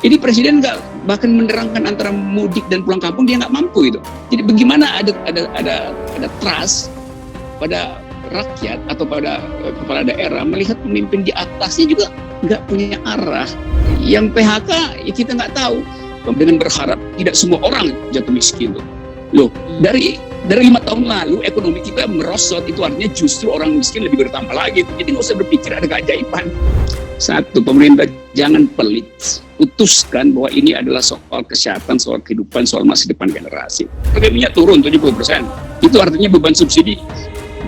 Ini presiden nggak bahkan menerangkan antara mudik dan pulang kampung, dia nggak mampu itu. Jadi bagaimana ada trust pada rakyat atau pada kepala daerah melihat pemimpin di atasnya juga nggak punya arah. Yang PHK ya kita nggak tahu. Dengan berharap tidak semua orang jatuh miskin tuh. Loh, dari 5 tahun lalu ekonomi kita merosot, itu artinya justru orang miskin lebih bertambah lagi. Jadi nggak usah berpikir ada keajaiban. Satu, pemerintah jangan pelit. Putuskan bahwa ini adalah soal kesehatan, soal kehidupan, soal masa depan generasi. Harga minyak turun 70%. Itu artinya beban subsidi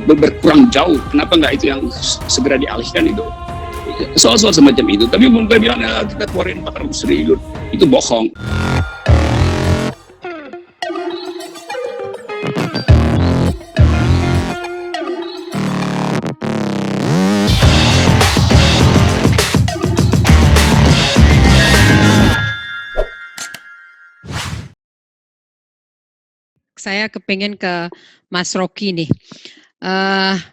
berkurang jauh. Kenapa nggak itu yang segera dialihkan itu? Soal-soal semacam itu. Tapi pemerintah bilang kita keluarin 400 triliun. Itu bohong. Saya kepengen ke Mas Rocky nih.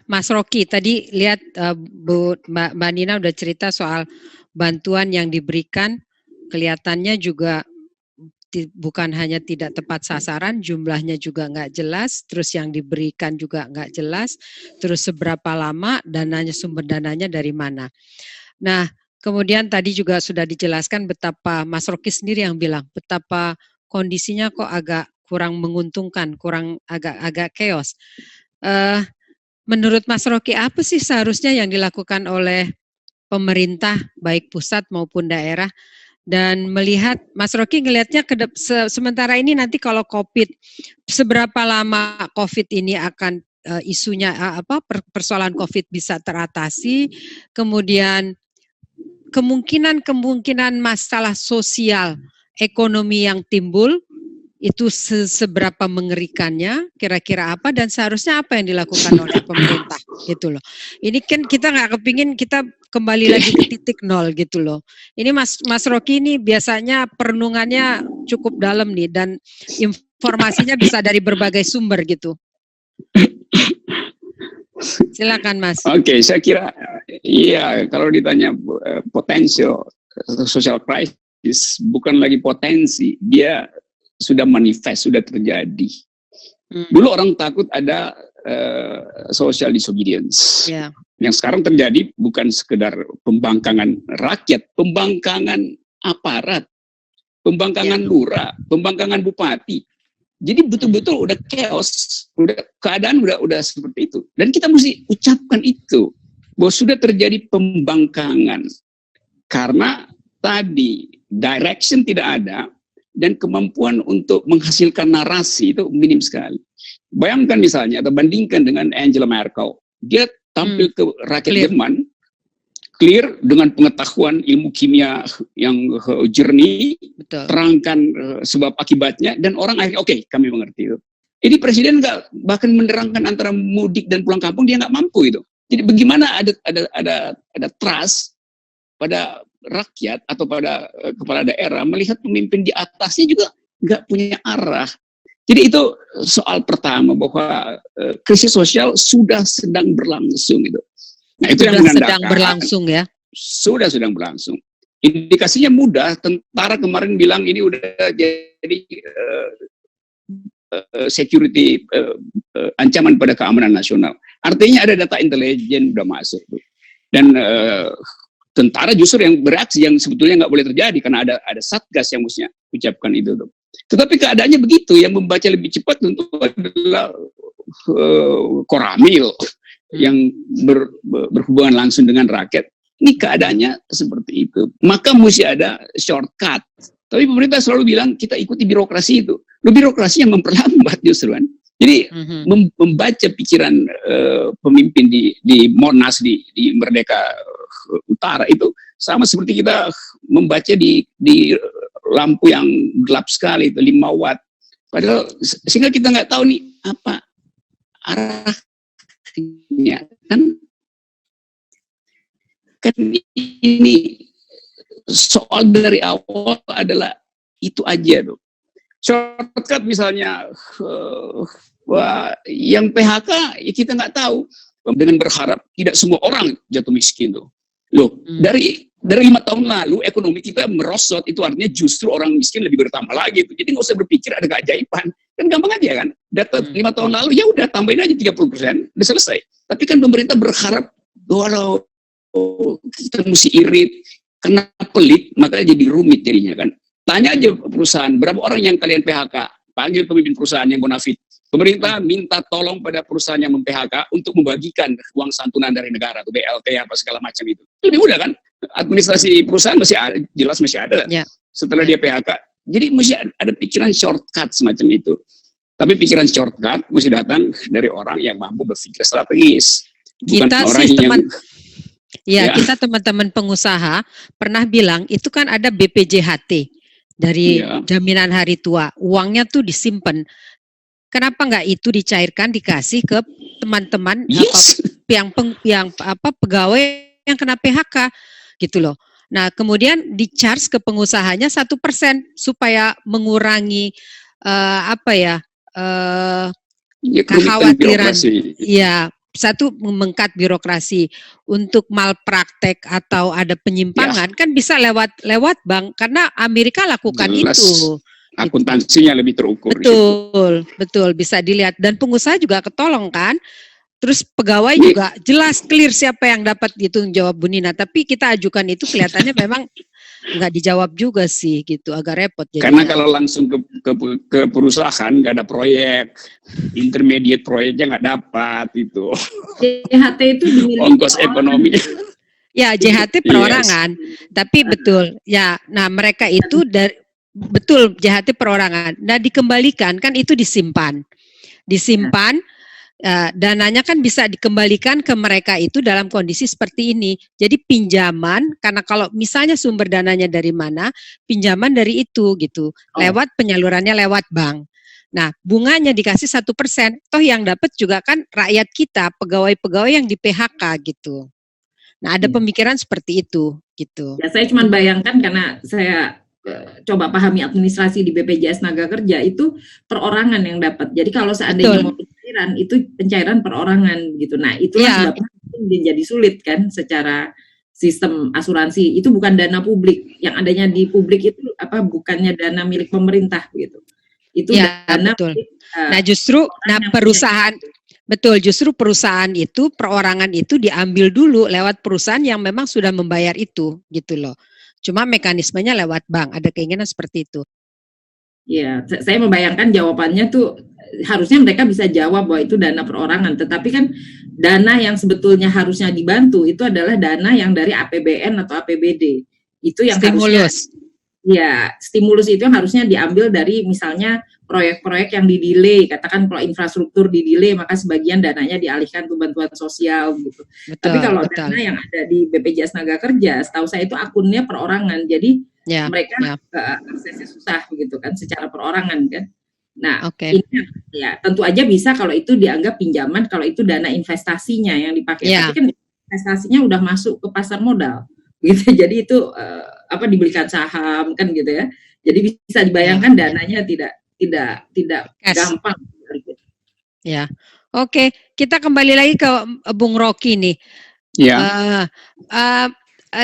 Mas Rocky, tadi lihat Mbak Nina udah cerita soal bantuan yang diberikan, kelihatannya juga bukan hanya tidak tepat sasaran, jumlahnya juga nggak jelas, terus yang diberikan juga nggak jelas, terus seberapa lama, dananya, sumber dananya dari mana. Nah, kemudian tadi juga sudah dijelaskan betapa Mas Rocky sendiri yang bilang, betapa kondisinya kok agak kurang menguntungkan, kurang agak chaos. Menurut Mas Rocky, apa sih seharusnya yang dilakukan oleh pemerintah, baik pusat maupun daerah? Dan melihat, Mas Rocky ngelihatnya sementara ini nanti kalau COVID, seberapa lama COVID ini akan isunya persoalan COVID bisa teratasi, kemudian kemungkinan masalah sosial, ekonomi yang timbul, itu seberapa mengerikannya, kira-kira apa, dan seharusnya apa yang dilakukan oleh pemerintah gitu loh. Ini kan kita nggak kepingin kita kembali lagi ke titik nol gitu loh. Ini Mas Rocky ini biasanya perenungannya cukup dalam nih, dan informasinya bisa dari berbagai sumber gitu. Silakan Mas. Oke, saya kira iya, kalau ditanya potensial social crisis, bukan lagi potensi, dia sudah manifest, sudah terjadi. Dulu orang takut ada social disobedience. Yeah. Yang sekarang terjadi bukan sekedar pembangkangan rakyat, pembangkangan aparat, pembangkangan lurah, pembangkangan bupati. Jadi betul-betul udah chaos, keadaan udah seperti itu. Dan kita mesti ucapkan itu, bahwa sudah terjadi pembangkangan. Karena tadi direction tidak ada, dan kemampuan untuk menghasilkan narasi itu minim sekali. Bayangkan misalnya, atau bandingkan dengan Angela Merkel. Dia tampil ke rakyat Jerman, clear dengan pengetahuan ilmu kimia yang jernih, betul, terangkan sebab akibatnya, dan orang akhirnya oke, kami mengerti itu. Ini presiden nggak bahkan menerangkan antara mudik dan pulang kampung, dia nggak mampu itu. Jadi bagaimana ada trust pada rakyat atau pada kepala daerah melihat pemimpin di atasnya juga nggak punya arah. Jadi itu soal pertama, bahwa krisis sosial sudah sedang berlangsung itu. Nah, itu yang menandakan sedang berlangsung ya. Sudah sedang berlangsung. Indikasinya mudah. Tentara kemarin bilang ini udah jadi security ancaman pada keamanan nasional. Artinya ada data intelijen udah masuk tuh. Dan tentara justru yang bereaksi, yang sebetulnya nggak boleh terjadi karena ada satgas yang mestinya ucapkan itu tuh. Tetapi keadaannya begitu, yang membaca lebih cepat tentu adalah Koramil yang berhubungan langsung dengan rakyat. Ini keadaannya seperti itu. Maka mesti ada shortcut. Tapi pemerintah selalu bilang kita ikuti birokrasi itu. Loh, birokrasi yang memperlambat justru kan. Jadi membaca pikiran pemimpin di Monas, di Merdeka Utara itu sama seperti kita membaca di lampu yang gelap sekali itu 5 watt. Padahal sehingga kita nggak tahu nih apa arahnya kan ini soal dari awal adalah itu aja tuh. Shortcut misalnya yang PHK ya kita nggak tahu, dengan berharap tidak semua orang jatuh miskin tuh. Loh, dari Dari 5 tahun lalu ekonomi kita merosot, itu artinya justru orang miskin lebih bertambah lagi. Jadi nggak usah berpikir ada keajaiban, kan gampang aja kan. Data 5 tahun lalu ya udah tambahin aja 30%, udah selesai. Tapi kan pemerintah berharap walau kita mesti irit, karena pelit makanya jadi rumit jadinya kan. Tanya aja perusahaan, berapa orang yang kalian PHK? Panggil pemimpin perusahaan yang bonafit. Pemerintah minta tolong pada perusahaan yang mem-PHK untuk membagikan uang santunan dari negara, tuh BLT apa segala macam itu. Lebih mudah kan? Administrasi perusahaan masih ada, jelas masih ada. Yeah. Setelah dia PHK, jadi mesti ada pikiran shortcut semacam itu. Tapi pikiran shortcut mesti datang dari orang yang mampu berpikir strategis. Kita sih kita teman-teman pengusaha pernah bilang itu kan ada BPJHT dari jaminan hari tua, uangnya tuh disimpan. Kenapa nggak itu dicairkan, dikasih ke teman-teman pegawai yang kena PHK gitu loh. Nah kemudian di-charge ke pengusahanya 1% supaya mengurangi kekhawatiran. Ya, satu, mengangkat birokrasi. Untuk malpraktek atau ada penyimpangan kan bisa lewat bank, karena Amerika lakukan itu. Akuntansinya lebih terukur. Betul, bisa dilihat, dan pengusaha juga ketolong kan. Terus pegawai juga jelas clear siapa yang dapat, itu jawab Bu Nina. Tapi kita ajukan itu kelihatannya memang nggak dijawab juga sih, gitu, agak repot. Karena kalau langsung ke perusahaan nggak ada proyek, intermediate proyeknya nggak dapat itu. JHT itu dimiliki ongkos ekonominya. Ya JHT perorangan, tapi betul ya. Nah mereka itu betul JHT perorangan. Nah dikembalikan kan itu disimpan. Dananya kan bisa dikembalikan ke mereka itu dalam kondisi seperti ini. Jadi pinjaman, karena kalau misalnya sumber dananya dari mana, pinjaman dari itu gitu, lewat penyalurannya lewat bank. Nah bunganya dikasih 1%, toh yang dapat juga kan rakyat kita, pegawai-pegawai yang di PHK gitu. Nah ada pemikiran seperti itu gitu. Ya saya cuma bayangkan, karena saya coba pahami administrasi di BPJS Tenaga Kerja, itu perorangan yang dapat. Jadi kalau seandainya mau pencairan, itu pencairan perorangan gitu. Nah itulah sebabnya dia jadi sulit kan secara sistem asuransi. Itu bukan dana publik, yang adanya di publik itu bukannya dana milik pemerintah gitu. Itu dana milik, justru perusahaan. Betul, justru perusahaan itu, perorangan itu diambil dulu lewat perusahaan yang memang sudah membayar itu gitu loh. Cuma mekanismenya lewat bank, ada keinginan seperti itu. Ya, saya membayangkan jawabannya tuh harusnya mereka bisa jawab bahwa itu dana perorangan, tetapi kan dana yang sebetulnya harusnya dibantu itu adalah dana yang dari APBN atau APBD. Itu yang stimulus. Stimulus itu yang harusnya diambil dari misalnya proyek-proyek yang didelay, katakan kalau infrastruktur didelay, maka sebagian dananya dialihkan untuk bantuan sosial gitu. Tapi kalau dana yang ada di BPJS Tenaga Kerja, setahu saya itu akunnya perorangan, jadi mereka aksesnya susah begitu kan, secara perorangan kan. Nah, ini tentu aja bisa kalau itu dianggap pinjaman, kalau itu dana investasinya yang dipakai. Tapi kan investasinya udah masuk ke pasar modal, gitu. Jadi itu dibelikan saham kan gitu ya. Jadi bisa dibayangkan dananya tidak gampang. Ya, oke. Kita kembali lagi ke Bung Rocky nih.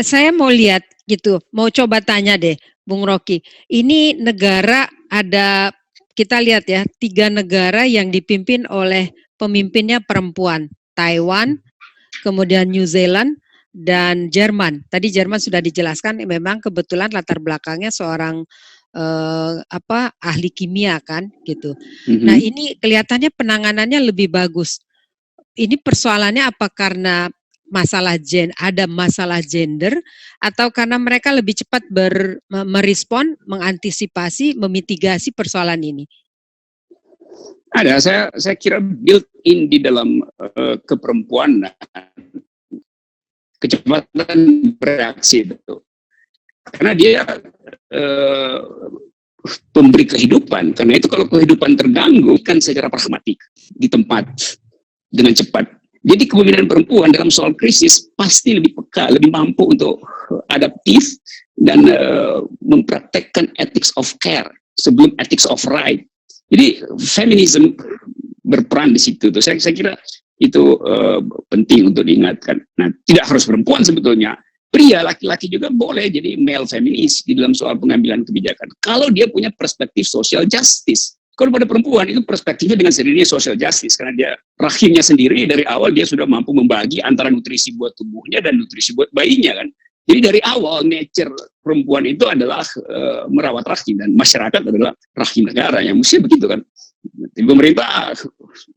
Saya mau lihat gitu, mau coba tanya deh, Bung Rocky. Ini negara ada, kita lihat ya, 3 negara yang dipimpin oleh pemimpinnya perempuan. Taiwan, kemudian New Zealand, dan Jerman. Tadi Jerman sudah dijelaskan, memang kebetulan latar belakangnya seorang ahli kimia kan gitu. Nah ini kelihatannya penanganannya lebih bagus. Ini persoalannya apa karena ada masalah gender, atau karena mereka lebih cepat merespon, mengantisipasi, memitigasi persoalan ini? Ada, saya kira built in di dalam keperempuan, kecepatan bereaksi itu. Karena dia pemberi kehidupan. Karena itu kalau kehidupan terganggu kan secara pragmatik di tempat dengan cepat. Jadi kepemimpinan perempuan dalam soal krisis pasti lebih peka, lebih mampu untuk adaptif dan mempraktekkan ethics of care sebelum ethics of right. Jadi feminisme berperan di situ. Tuh. Saya kira itu penting untuk diingatkan. Nah, tidak harus perempuan sebetulnya. pria, laki-laki juga boleh jadi male feminis di dalam soal pengambilan kebijakan. Kalau dia punya perspektif social justice. Kalau pada perempuan itu perspektifnya dengan sendirinya social justice, karena dia rahimnya sendiri dari awal dia sudah mampu membagi antara nutrisi buat tubuhnya dan nutrisi buat bayinya kan. Jadi dari awal nature perempuan itu adalah merawat rahim, dan masyarakat adalah rahim negara, yang mesti begitu kan. Jadi pemerintah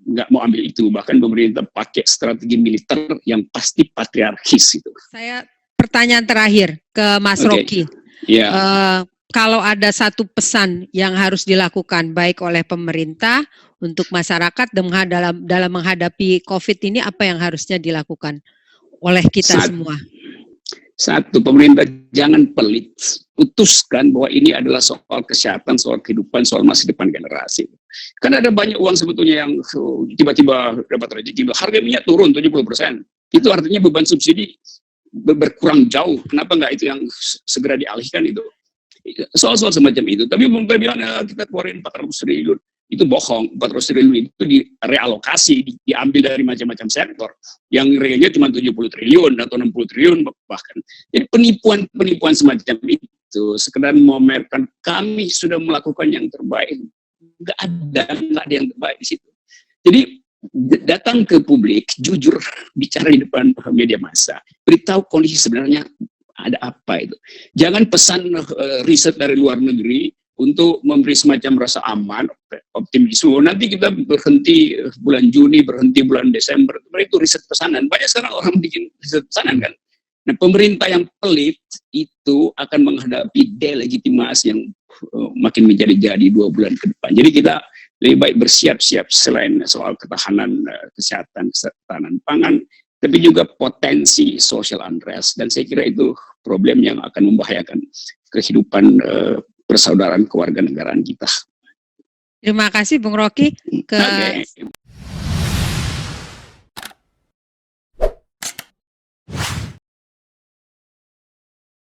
nggak mau ambil itu, bahkan pemerintah pakai strategi militer yang pasti patriarkis itu. Saya pertanyaan terakhir ke Mas Rocky. Yeah. Kalau ada satu pesan yang harus dilakukan baik oleh pemerintah untuk masyarakat dalam menghadapi COVID ini, apa yang harusnya dilakukan oleh kita semua? Satu, pemerintah jangan pelit. Putuskan bahwa ini adalah soal kesehatan, soal kehidupan, soal masa depan generasi. Karena ada banyak uang sebetulnya yang tiba-tiba dapat rezeki. Harga minyak turun 70%. Itu artinya beban subsidi berkurang jauh. Kenapa nggak itu yang segera dialihkan itu? Soal-soal semacam itu. Tapi pemerintah bilang kita keluarin 400 triliun. Itu bohong. 400 triliun itu direalokasi, diambil dari macam-macam sektor. Yang realnya cuma 70 triliun atau 60 triliun bahkan. Jadi penipuan semacam itu sekedar memamerkan kami sudah melakukan yang terbaik. Nggak ada yang terbaik di situ. Jadi datang ke publik, jujur bicara di depan media massa, beritahu kondisi sebenarnya ada apa itu. Jangan pesan riset dari luar negeri untuk memberi semacam rasa aman, optimisme. Nanti kita berhenti bulan Juni, berhenti bulan Desember. Itu riset pesanan. Banyak sekarang orang bikin riset pesanan kan. Nah, pemerintah yang pelit itu akan menghadapi delegitimasi yang makin menjadi-jadi 2 bulan ke depan. Jadi kita lebih baik bersiap-siap selain soal ketahanan kesehatan, ketahanan pangan, tapi juga potensi social unrest. Dan saya kira itu problem yang akan membahayakan kehidupan persaudaraan kewarganegaraan kita. Terima kasih Bung Rocky.